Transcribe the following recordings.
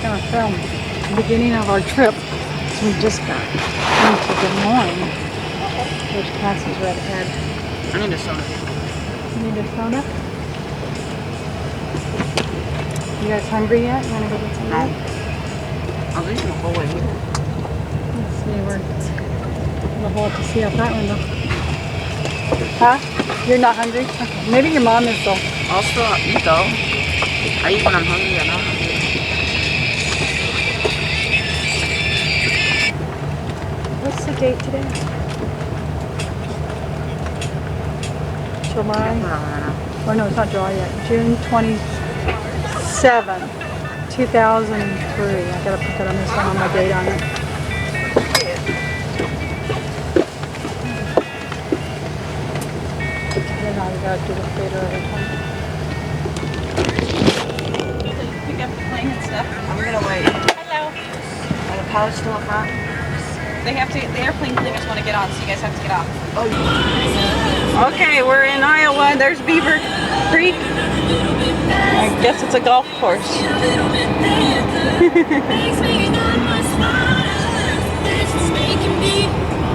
going to film the beginning of our trip. We just got into Des Moines. There's Cassie's right ahead. I need a soda. You need a soda? You guys hungry yet? You want to go get some? No. I was eating the whole way here. Let's see, we'll have to see out that window. Huh? You're not hungry? Okay. Maybe your mom is though. I'll still eat though. I eat when I'm hungry or not hungry. What's the date today? July? Oh no, it's not July yet. June 27, 2003. I gotta put that on this one on my date on it. Then I gotta do the fader every time. Pick up the plane and stuff. I'm gonna wait. Hello. Are the pilots still up front? They have to. The airplane cleaners want to get on, so you guys have to get off. Oh. Okay, we're in Iowa. There's Beaver Creek. I guess it's a golf course.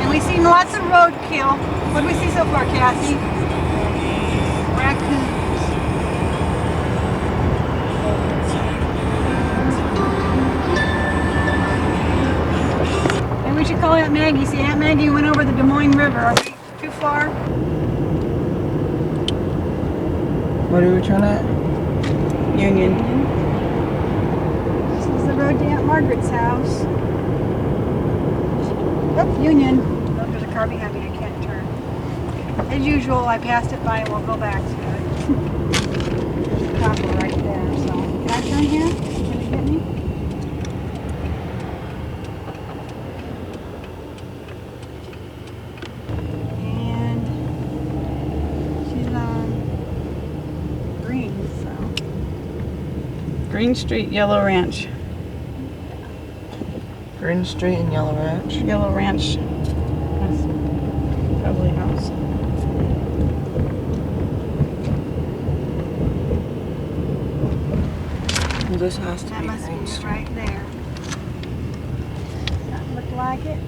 And we've seen lots of roadkill. What did we see so far, Cassie? Raccoons. And we should call Aunt Maggie. See, Aunt Maggie went over the Des Moines River. Are we too far? What are we trying to? Union. This is the road to Aunt Margaret's house. Oh, Union. Oh, there's a car behind me. I can't turn. As usual, I passed it by and we'll go back to it. There's a couple right there. So, can I turn here? Can you get me? And she's on green, so. Green Street, Yellow Ranch. Green Street and Yellow Ranch. Yellow Ranch. That's probably house. This has to That be must be Green it Street. right there. That look like it.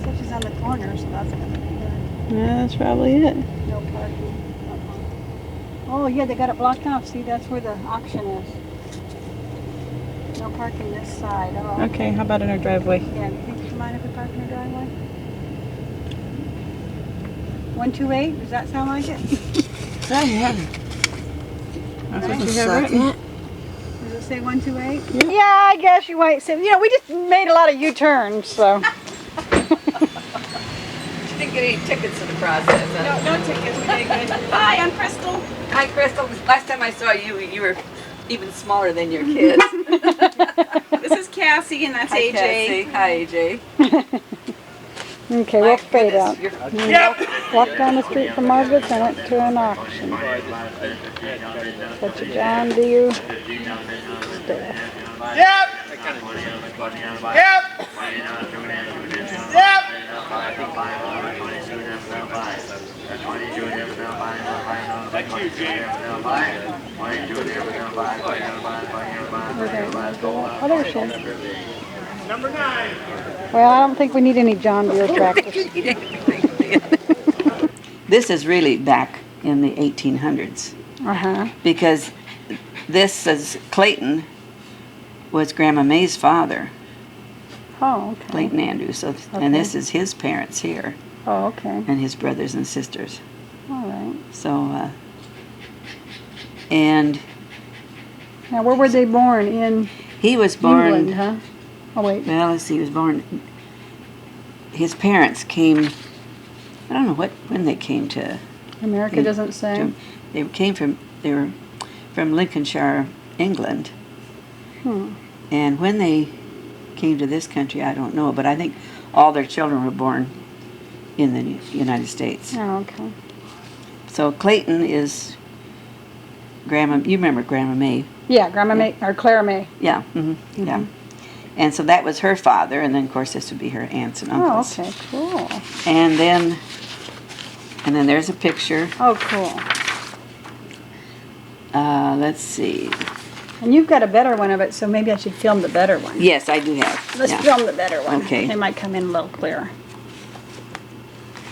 Such is on the corner, so that's gonna be good. Yeah, that's probably it. No parking. Oh yeah, they got it blocked off. See, that's where the auction is. No parking this side. Oh, Okay, how about in our driveway? Yeah, you think you mind if we park in the driveway? 128? Does that sound like it? I have That's Right. what you have written. Does it say 128? Yeah, I guess you might say. You know, we just made a lot of U-turns, so. She didn't get any tickets in the process. Huh? No tickets, we did good. Hi, I'm Crystal. Hi, Crystal. Last time I saw you, you were even smaller than your kids. This is Cassie and that's Hi, AJ. Cassie. Hi, AJ. Okay, My we'll fade goodness, out. you're- Walk down the street from Margaret's and it to an auction. Such a John Deere stuff. Oh, there she is. Number 9. Well, I don't think we need any John Deere tractors. This is really back in the 1800s Uh-huh. because this is Clayton was Grandma May's father, Oh, okay. Clayton Andrews. So, Okay. and this is his parents here Oh, okay. and his brothers and sisters. All right. So, and Now, where were they born? In he was born. England, huh? Oh, wait. Well, let's see. He was born. His parents came. I don't know when they came to. America doesn't say. They came from. They were from Lincolnshire, England. Hmm. And when they came to this country, I don't know, but I think all their children were born in the United States. Oh, okay. So Clayton is Grandma. You remember Grandma May? Yeah, Grandma May, or Clara May. Yeah. Yeah. And so that was her father, and then of course this would be her aunts and Oh, uncles. okay, cool. And then there's a picture. Oh, cool. Let's see. And you've got a better one of it, so maybe I should film the better one. Yes, I do have. Let's yeah. film the better one. Okay. It might come in a little clearer.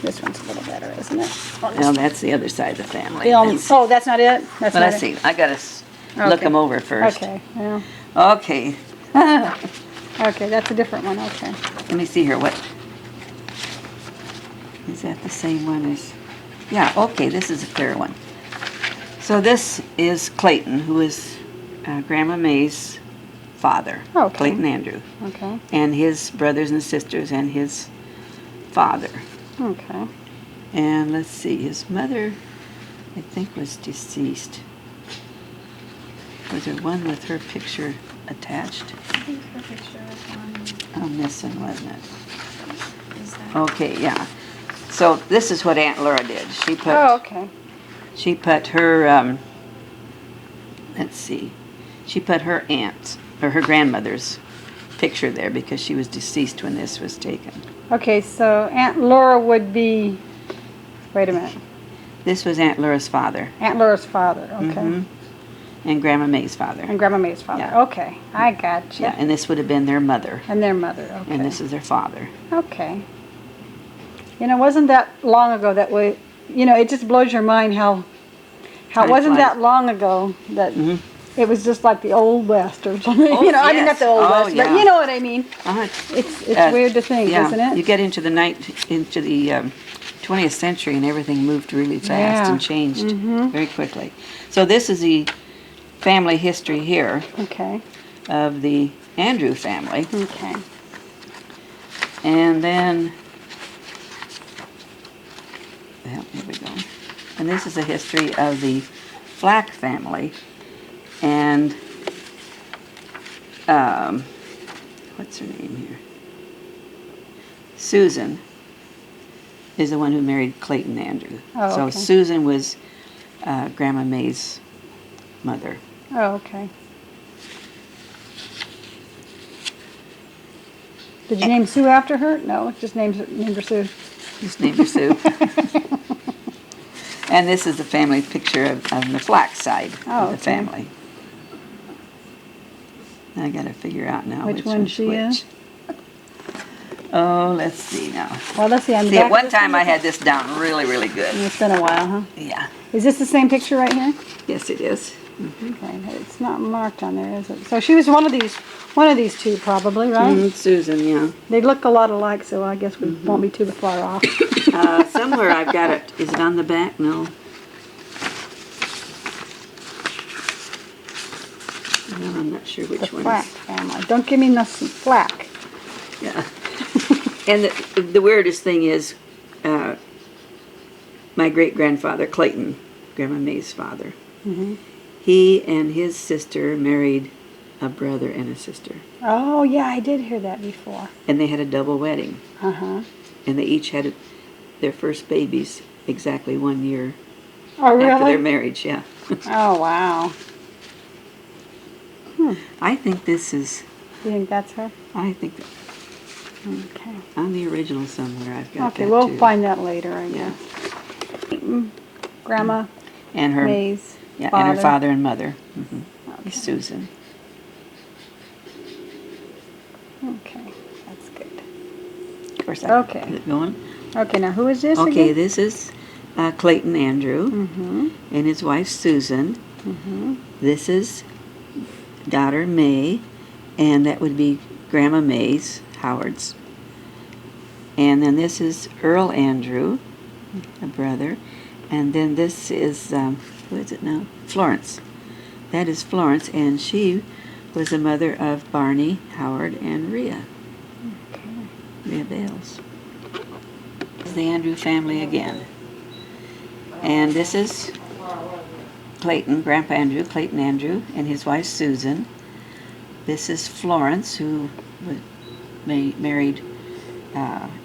This one's a little better, isn't it? Well, that's the other side of the family. Film. That's- Oh, that's not it? That's But not let's it? see, I gotta look Okay. them over first. Okay, yeah. Okay. Okay, that's a different one, okay. Let me see here, what, is that the same one as, yeah, okay, this is a clear one. So this is Clayton, who is Grandma May's father, Okay. Clayton Andrew, Okay, and his brothers and sisters and his father. okay. And let's see, his mother, I think, was deceased. Was there one with her picture attached? On this one, wasn't it? Okay, yeah. So this is what Aunt Laura did. Oh, okay. She put her, let's see, she put her aunt's, or her grandmother's picture there because she was deceased when this was taken. Okay, so Aunt Laura would be, wait a minute, This was Aunt Laura's father. Aunt Laura's father, okay. Mhm. And Grandma May's father. And Grandma May's father, Yeah. okay. I gotcha. Yeah, and this would have been their mother. And their mother, okay. And this is their father. Okay. You know, wasn't that long ago that we, you know, it just blows your mind how Time it wasn't flies. that long ago that Mhm. it was just like the Old West or something. Oh, You know, I mean, not yes. the Old Oh, West, but yeah. you know what I mean. Uh-huh. It's weird to think, yeah, isn't it? you get into the 20th century and everything moved really fast Yeah. Mm-hmm. and changed very quickly. So this is the family history here Okay, of the Andrew family. okay. And then, well, here we go. And this is a history of the Flack family. And, what's her name here? Susan is the one who married Clayton Andrew. Oh, so okay. Susan was Grandma May's mother. Oh, okay. Did you name Sue after her? No, just named her Sue. Just named her Sue. And this is the family picture of the Flack side Oh, of the okay. family. I gotta figure out now Which which one one's she which. is? Oh, let's see now. Well, let's see. I'm See, back at one this time I had this down really, really good. It's been a while, huh? Yeah. Is this the same picture right here? Yes, it is. Okay, it's not marked on there, is it? So she was one of these two, probably, right? Mhm, Susan, yeah. They look a lot alike, so I guess we won't be too far off. Somewhere I've got it. Is it on the back? No. No, I'm not sure which The one. Flack family. Don't give me nothing Flack. Yeah. And the weirdest thing is, my great-grandfather, Clayton, Grandma May's father, he and his sister married a brother and a sister. Oh, yeah, I did hear that before. And they had a double wedding. Uh-huh. And they each had their first babies exactly 1 year Oh, after their really? marriage, yeah. Oh, wow. I think this is, You think that's her? I think Okay. on the original somewhere I've got Okay, that we'll too. find that later, I Yeah. guess. Grandma And her, May's yeah, father. and her father and mother, Okay. Susan. Okay, that's good. Of course, Okay. is it going? Okay, now who is this Okay, again? this is Clayton Andrew Mm-hmm. and his wife Susan. Mm-hmm. This is daughter May, and that would be Grandma May's, Howard's. And then this is Earl Andrew, a brother. And then this is, who is it now? Florence. That is Florence, and she was the mother of Barney, Howard, and Rhea. Okay. Rhea Bales. This is the Andrew family again. And this is Clayton, Grandpa Andrew, Clayton Andrew, and his wife Susan. This is Florence, who married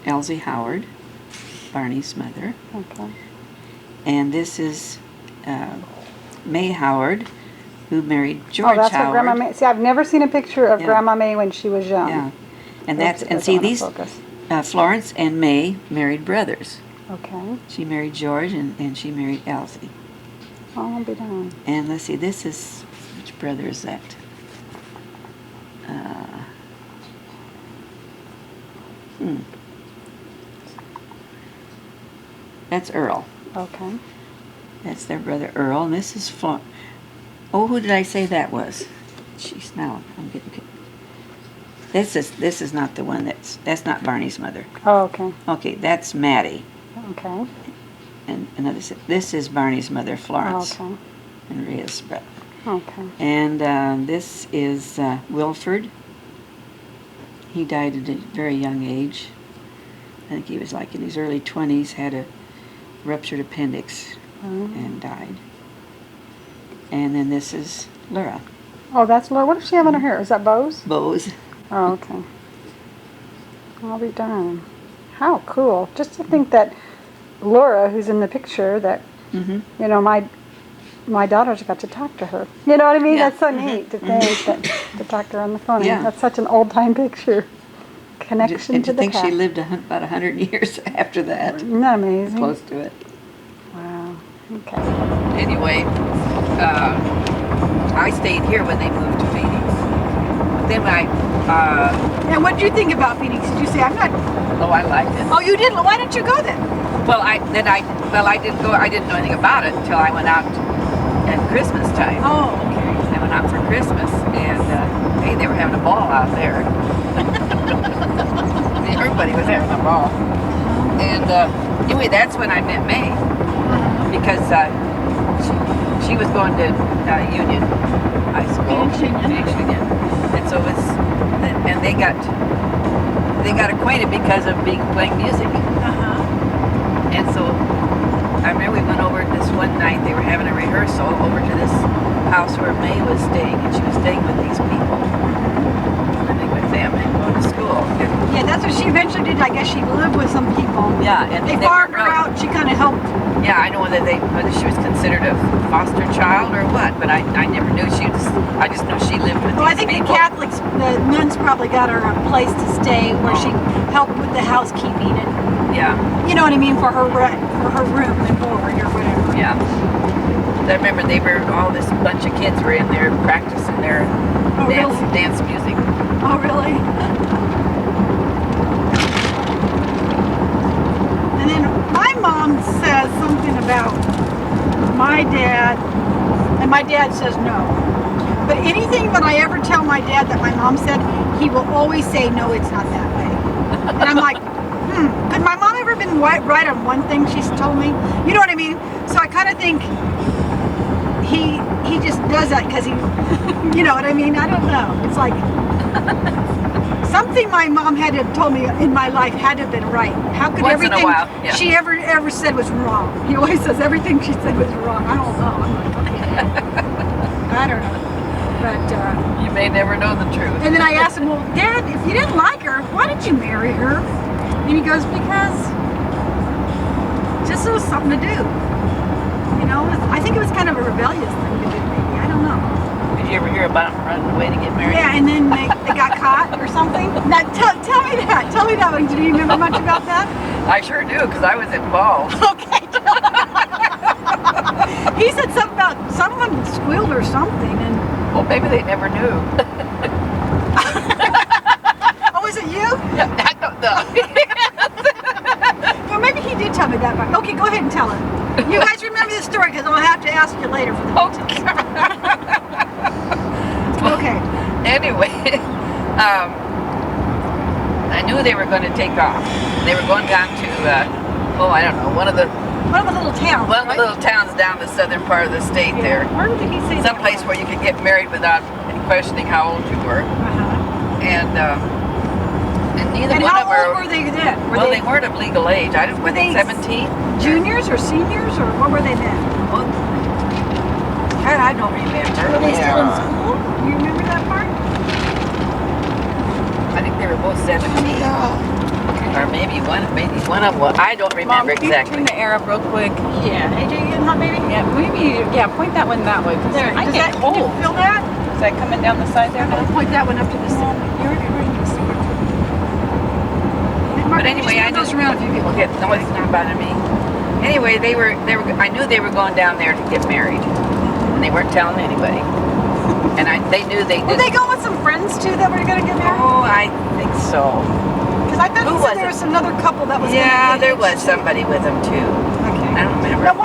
Elsie Howard, Barney's mother. Okay. And this is May Howard, who married George Oh, that's Howard. what Grandma May. See, I've never seen a picture of Yeah. Grandma May when she was young. Yeah, and Oops, that's it and doesn't see wanna these focus. Florence and May married brothers. Okay. She married George, and she married Elsie. Oh, I'll be down. And let's see, this is which brother is that? That's Earl. Okay. That's their brother Earl, and this is Oh, who did I say that was? Jeez, now I'm getting. This is not the one that's not Barney's mother. Oh, okay. Okay, that's Maddie, Okay. and this is Barney's mother, Florence, Okay. and Rhea's brother. Okay. And this is Wilford. He died at a very young age. I think he was like in his early 20s, had a ruptured appendix, and died. And then this is Laura Oh, that's Laura. What does she have in her hair? Is that bows? Bowes. Oh, okay. I'll be darned. How cool. Just to think that Laura, who's in the picture, that, Mm-hmm. you know, my daughters got to talk to her. You know what I mean? Yeah. That's so neat to think that, to talk to her on the phone. Yeah. That's such an old-time picture. Connection And to to the think past. she lived about 100 years after that. Isn't that amazing? Close to it. Wow. Okay. Anyway, I stayed here when they moved to Phoenix. But then when And what did you think about Phoenix? Did you say, I'm not... I liked it. Oh, you didn't? Why didn't you go then? I didn't go. I didn't know anything about it until I went out at Christmas time. Oh, okay. I went out for Christmas, and hey, they were having a ball out there. Everybody was having a ball. And anyway, that's when I met May, because she was going to Union High School, Phoenix Union, and so it was, and they got acquainted because of playing music. And so I remember we went over this one night, they were having a rehearsal over to this house where May was staying, and she was staying with these people, living with them and going to school. And, Yeah, that's what she eventually did. I guess she lived with some people. yeah, and They were farmed her really- out. She kind of helped. Yeah, I know whether she was considered a foster child or what, but I never knew I just know she lived with Well, I these think people. the Catholics, the nuns probably got her a place to stay where she helped with the housekeeping and, Yeah, you know what I mean, for her room and board or whatever. yeah. I remember all this bunch of kids were in there practicing their Oh, really? dance music. Oh, really? And then my mom says something about my dad, and my dad says no. But anything that I ever tell my dad that my mom said, he will always say, no, it's not that way. And I'm like, could my mom ever been right on one thing she's told me? You know what I mean? So I kind of think he just does that because he, you know what I mean? I don't know. It's like something my mom had to have told me in my life had to have been right. How could Once in a everything while, yeah. she ever said was wrong? He always says everything she said was wrong. I don't know. I'm like, okay. I don't know. But You may never know the truth. and then I asked him, well, Dad, if you didn't like her, why did you marry her? And he goes, because just it was something to do. You know, I think it was kind of a rebellious thing to do, maybe. I don't know. Did you ever hear about them running away to get married? Yeah, and then they got caught or something. Now, tell me that. Tell me that one. Do you remember much about that? I sure do, because I was involved. Okay. He said something about someone squealed or something, and Well, maybe they never knew. oh, was it you? I don't know. Well, maybe he did tell me that. But okay, go ahead and tell it. You guys remember this story because I'll have to ask you later for the details. Okay. Anyway, I knew they were going to take off. They were going down to, I don't know, one of the little towns. right? little towns down the southern part of the state there. Where did he say that? Someplace where you could get married without questioning how old you were. Uh-huh. And neither And one how of them old were they then? Well, they weren't of legal age. I didn't. Were they 17? juniors or seniors or what were they then? Well, God, I don't remember. Were they still in school? Do you remember that part? I think they were both 17. Or maybe one of them. Well, I don't remember exactly. Turn the air up real quick. Yeah. AJ, you not maybe? Yeah, maybe. Yeah, point that one that way. 'Cause There. I Does get that, cold. Did you feel that? Is that coming down the side there? I'll point that one up to the center. But anyway, I goes just around a few people. Okay, no, it's not bothering me. Anyway, they were. I knew they were going down there to get married, and they weren't telling anybody. And they knew they Were did. they going with some friends too that were going to get married? Oh, I think so. Because I thought Who you said was there it? was another couple that was Yeah, gonna get there was engaged. somebody with them too. Okay. I don't remember. Now,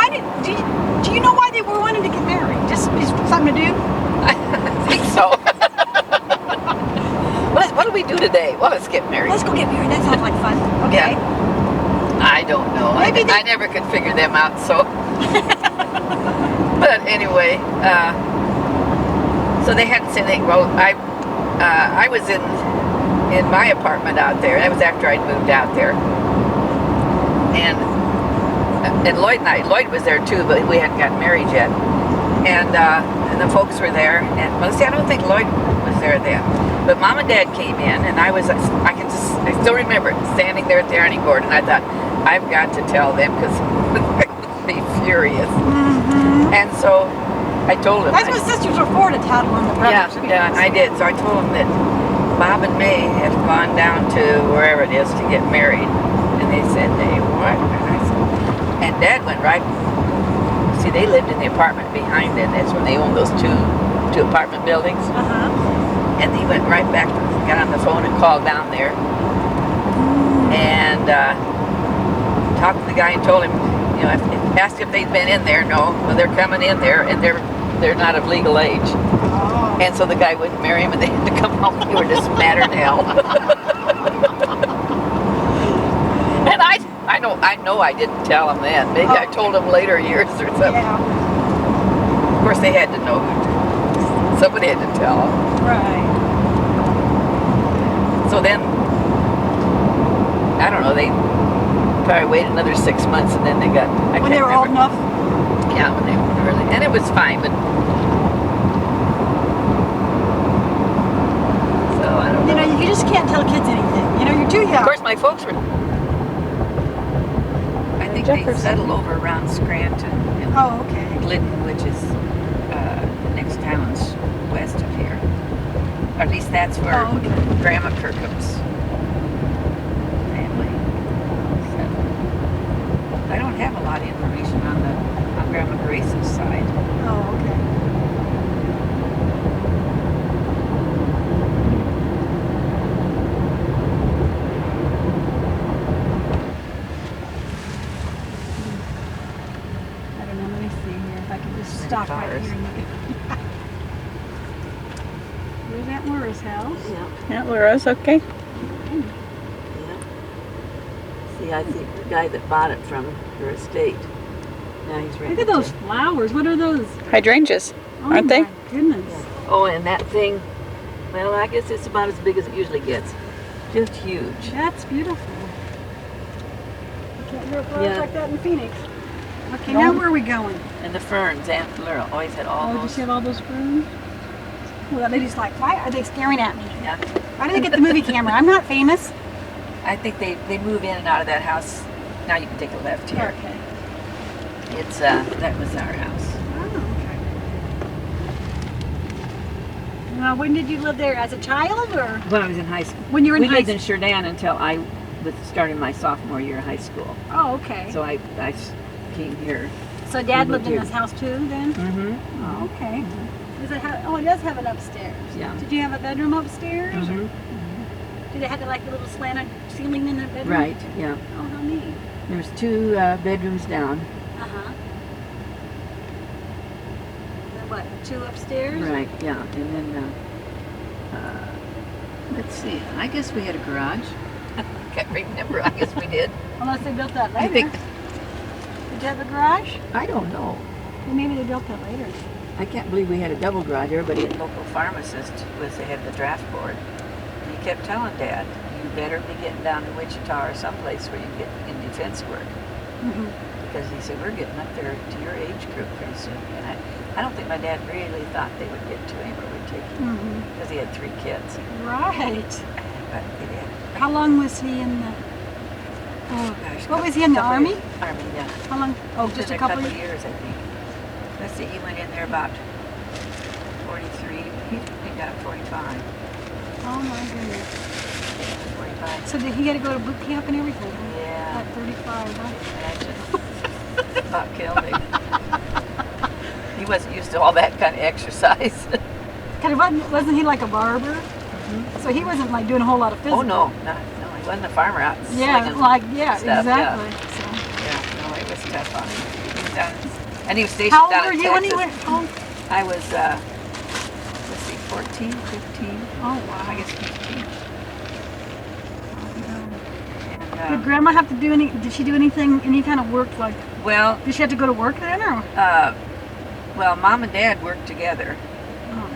do you know why they were wanting to get married? Just something to do? I think so. What do we do today? Well, let's get married. Let's go get married. That sounds like fun. Okay. I don't know. Maybe I never could figure them out. So, but anyway, so they hadn't said anything. Well, I was in my apartment out there. That was after I'd moved out there, and Lloyd was there too, but we hadn't gotten married yet. And the folks were there, and well, see, I don't think Lloyd was there then. But Mom and Dad came in, and I still remember standing there at the ironing board, and I thought, I've got to tell them because they're going to be furious. Mm-hmm. And so I told them. That's what sisters are for, to tattle on the brothers. Yeah, I did. So I told them that Bob and May have gone down to wherever it is to get married, and they said, "They what?" And I said, and Dad went right. See, they lived in the apartment behind it. That's when they owned those two apartment buildings. Uh-huh. And he went right back, got on the phone and called down there, and talked to the guy and told him, asked if they'd been in there. No, well, they're coming in there, and they're not of legal age. Oh. And so the guy wouldn't marry him, and they had to come home. They were just madder than hell. And I know I didn't tell him then. Maybe I told him later years or something. Yeah. Of course, they had to know. Somebody had to tell them. Right. So then, I don't know, they probably waited another 6 months, and then they got. When they were old enough? Yeah, when they were really, and it was fine, but. So I don't know. You just can't tell kids anything. You're too young. Of course, my folks were. I think they settled over around Scranton and Oh, okay. Glidden, which is next towns west of here. Or at least that's where Oh, okay. Grandma Kirkham's family settled. I don't have a lot of information on Grandma Grace's side. Oh, okay. I don't know. Let me see here. If I can just stop right Cars. here and look at. There's Aunt Laura's house. Yeah. Aunt Laura's okay. See, I think the guy that bought it from her estate. Now he's renting. Look at those flowers. What are those? Hydrangeas, Oh, aren't they? my goodness. Oh, and that thing. Well, I guess it's about as big as it usually gets. Just huge. That's beautiful. You can't grow flowers Yeah. like that in Phoenix. Okay, No. now where are we going? And the ferns, Aunt Laura always had all Oh, did you those. see all those ferns? Well, that lady's like, why are they staring at me? Yeah. Why did they get the movie camera? I'm not famous. I think they move in and out of that house. Now you can take a left here. Okay. It's that was our house. Oh, okay. Now, when did you live there? As a child, or When I was in high school. when you were in We high lived in school? Sheridan until I was starting my sophomore year of high school. Oh, okay. So I came here. So Dad we lived moved in here. this house too, then? Mm-hmm. Oh, okay. Does it have? Oh, it does have an upstairs. Yeah. Did you have a bedroom upstairs? Or Mm-hmm. did it have like a little slanted ceiling in the bedroom? Right, yeah. Oh, how neat. There was 2 bedrooms down. Uh-huh. Then what, 2 upstairs? Right, yeah. And then, let's see, I guess we had a garage. Can't remember. I guess we did. Unless they built that later. I think Did you have a garage? I don't know. Well, maybe they built that later. I can't believe we had a double garage. Everybody the local pharmacist was the head of the draft board. And he kept telling Dad, you better be getting down to Wichita or someplace where you get in defense work. Mm-hmm. Because he said, we're getting up there to your age group pretty soon. And I don't think my dad really thought they would get to him or would take him. Mm-hmm. Because he had 3 kids. Right. But they did. How long was he in the... Oh gosh. What was he in the couple Army? years. Army, yeah. How long? Oh, just a couple of years? years, I think. Let's see, he went in there about 43. He got 45. Oh, my goodness. 45. So did he get to go to boot camp and everything? Yeah. At 35, huh? Imagine. About killed him. He wasn't used to all that kind of exercise. Kind of wasn't he like a barber? So he wasn't like doing a whole lot of physical. Oh no, no, he wasn't a farmer out Yeah, slinging like stuff, exactly. Yeah, no, it was tough on him. He was down, and he was stationed So. How old down were in you when he Texas. went home? I was, let's see, 14, 15, Oh wow. I guess 15. And, Did Grandma have to do any? Did she do anything? Any kind of work? Like, well, did she have to go to work then, or? well, Mom and Dad worked together.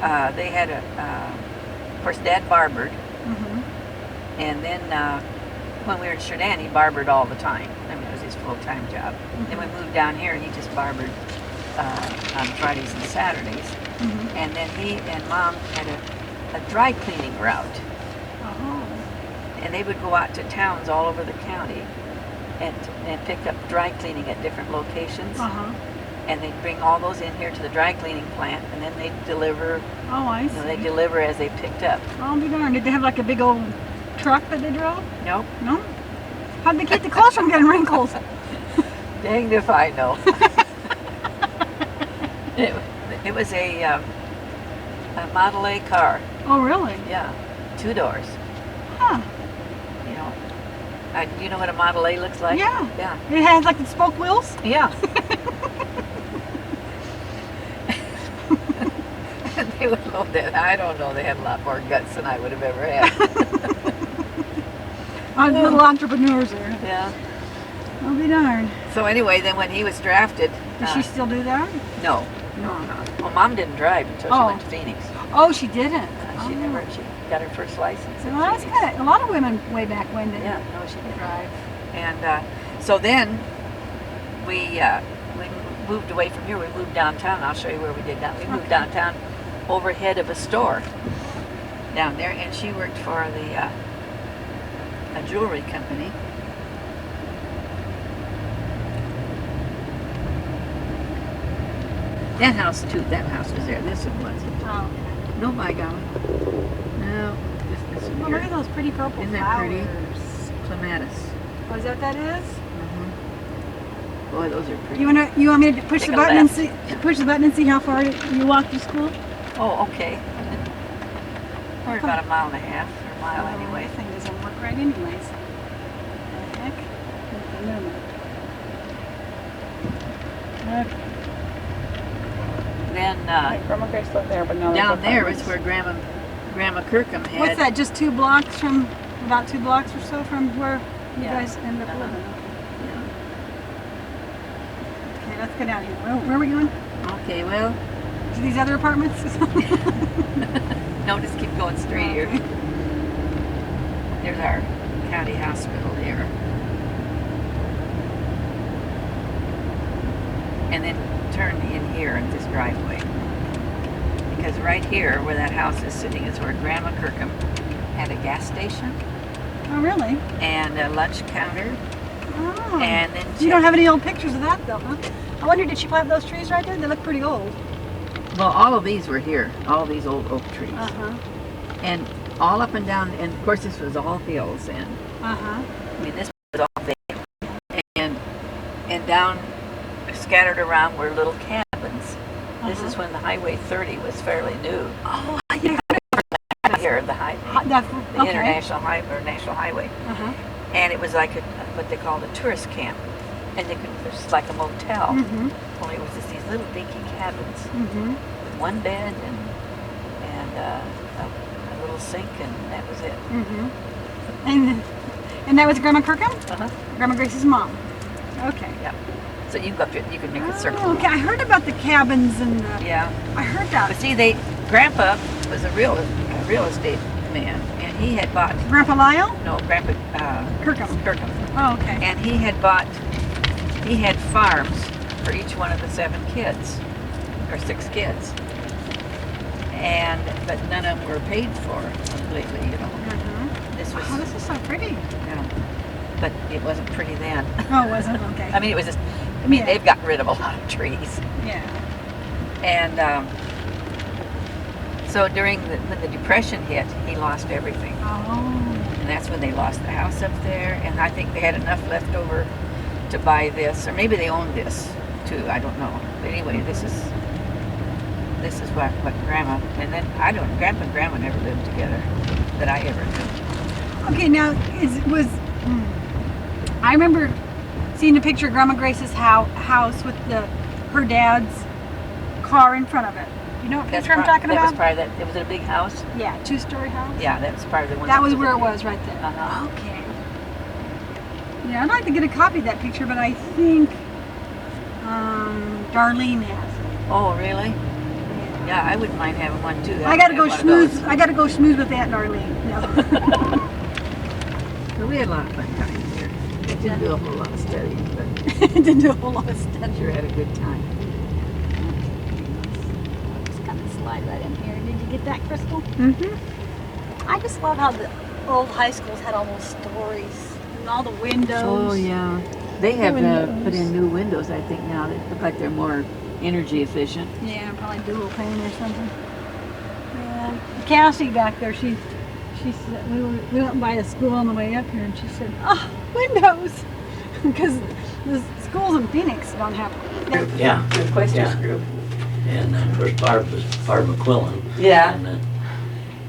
Oh. They had of course, Dad barbered, Mhm. and then when we were in Chardon, he barbered all the time. I mean, it was his full-time job. Then we moved down here, and he just barbered on Fridays and Saturdays. Mhm. And then he and Mom had a dry cleaning route, Oh. and they would go out to towns all over the county and pick up dry cleaning at different locations. Uh huh. And they'd bring all those in here to the dry cleaning plant, and then they'd deliver. Oh, I You see. know, they deliver as they picked up. I'll be darned. Did they have like a big old truck that they drove? Nope. No. How'd they keep the clothes from getting wrinkled? Danged if I know. it was a Model A car. Oh, really? Yeah, 2 doors. Huh. You know, you know what a Model A looks like? Yeah. Yeah. It has like the spoke wheels. Yeah. They would load that. I don't know. They had a lot more guts than I would have ever had. Little entrepreneurs there. Yeah. I'll be darned. So anyway, then when he was drafted, Does she still do that? no. No. Well, Mom didn't drive until she Oh. went to Phoenix. Oh, she didn't. She Oh. never. She got her first license. in Well, that's Phoenix. good. A lot of women way back when didn't Yeah. No, she didn't. drive. And so then we moved away from here. We moved downtown. I'll show you where we did that. We moved Okay. downtown overhead of a store down there, and she worked for a jewelry company. That house too. That house was there. This one wasn't. Oh. No, by golly. No, this Well, one look at here. those pretty purple Isn't that pretty? flowers. Clematis. Oh, is that what that is? Boy, those are pretty. You want me to push Take the a button and left. see push the button and see how far you walk to school? Oh, okay. We're about a mile and a half, or a mile anyway. This thing doesn't work right anyways. The heck? Okay. Then Grandma Grace lived there, but now down there is where Grandma Kirkham had. What's that? Just 2 blocks from about 2 blocks or so from where you Yeah. guys ended up Uh-huh. living. Okay, let's go down here. Where are we going? Okay, well, To these other apartments? no, just keep going straight here. There's our county hospital there. And then turn in here in this driveway. Because right here, where that house is sitting, is where Grandma Kirkham had a gas station Oh, really? and a lunch counter. Oh. And then You don't have any old pictures of that, though, huh? I wonder, did she plant those trees right there? They look pretty old. well, all of these were here, all these old oak trees. Uh-huh. And all up and down, and of course this was all hills, and Uh-huh. I mean this was all vacant. And down, scattered around were little cabins. This is when the Highway 30 was fairly new. Oh, yeah. Here, the Okay. international highway, or national highway. Uh-huh. And it was like what they called a tourist camp. And it was like a motel. Mm-hmm. Only it was just these little dinky cabins Mm-hmm. with one bed and a little sink, and that was it. Mm-hmm. And that was Grandma Kirkham? Uh-huh. Grandma Grace's mom. Okay. Yeah. So you go up to, you can make a circle. Oh, okay. I heard about the cabins and the, Yeah. I heard But that. see, Grandpa was a real estate man, and he had bought, Grandpa Lyle? no, Grandpa Kirkham. Kirkham, Oh, okay. and he had farms for each one of the 7 kids, or 6 kids, but none of them were paid for completely, you know. Mm-hmm. This was, Oh, this is so pretty. yeah, but it wasn't pretty then. Oh, was it? Okay. I mean, it was just, I mean, Yeah. they've gotten rid of a lot of trees. Yeah. And so when the Depression hit, he lost everything. Oh. And that's when they lost the house up there. And I think they had enough left over to buy this. Or maybe they owned this too. I don't know. But anyway, this is this is what Grandma, and then Grandpa and Grandma never lived together that I ever knew. Okay, now I remember seeing a picture of Grandma Grace's house with her dad's car in front of it. You know what picture I'm talking That about? was part of that. Was it a big house? Yeah, 2-story house. Yeah, that was part of the one. That was where it was right there. Uh-huh. Okay. Yeah, I'd like to get a copy of that picture, but I think Darlene has it. Oh, really? Yeah, I wouldn't mind having one too. I gotta go have one of those. schmooze. I gotta go schmooze with Aunt Darlene. No. But we had a lot of fun times here. Didn't do a whole lot of studying, but Didn't do a whole lot of stuff. sure had a good time. Just kind of slide right in here. Did you get that, Crystal? Mm-hmm. I just love how the old high schools had all those stories and all the windows. Oh yeah, they have put in new windows. I think now that look like they're more energy efficient. Yeah, probably dual pane or something. Yeah. Cassie back there, she said we went by the school on the way up here, and she said, "Oh, windows," because the schools in Phoenix don't have. Yeah, The Questers Yeah. group. and of course Barb was Barb McQuillan. Yeah. And,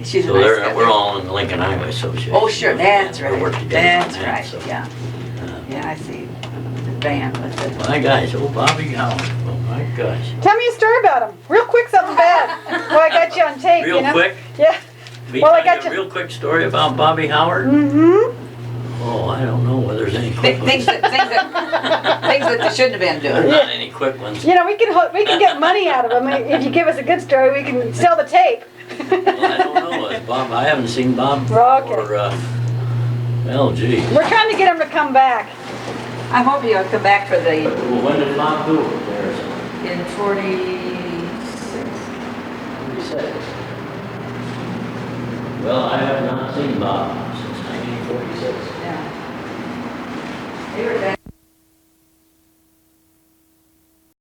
She's a so nice they're, guy. we're all in the Lincoln Highway Association. Oh sure, that's We right. work together That's on that, right. so, Yeah. uh, Yeah, I see. The band with it. My guys, oh Bobby Howard, oh my gosh. Tell me a story about him, real quick, something bad. Well, I got you on tape. Real you know? quick, Yeah. we Well, I tell got you a you. real quick story about Bobby Howard. Mm-hmm. Oh, I don't know whether there's any quick Things ones. that they shouldn't have been doing. Not any quick ones. You know, we can get money out of him if you give us a good story. We can sell the tape. Well, I don't know. Bob, I haven't seen Bob Okay. for, well, gee. We're trying to get him to come back. I hope you'll come back for the Well, when did Bob do it there? in 46. 46. Well, I have not seen Bob since 1946.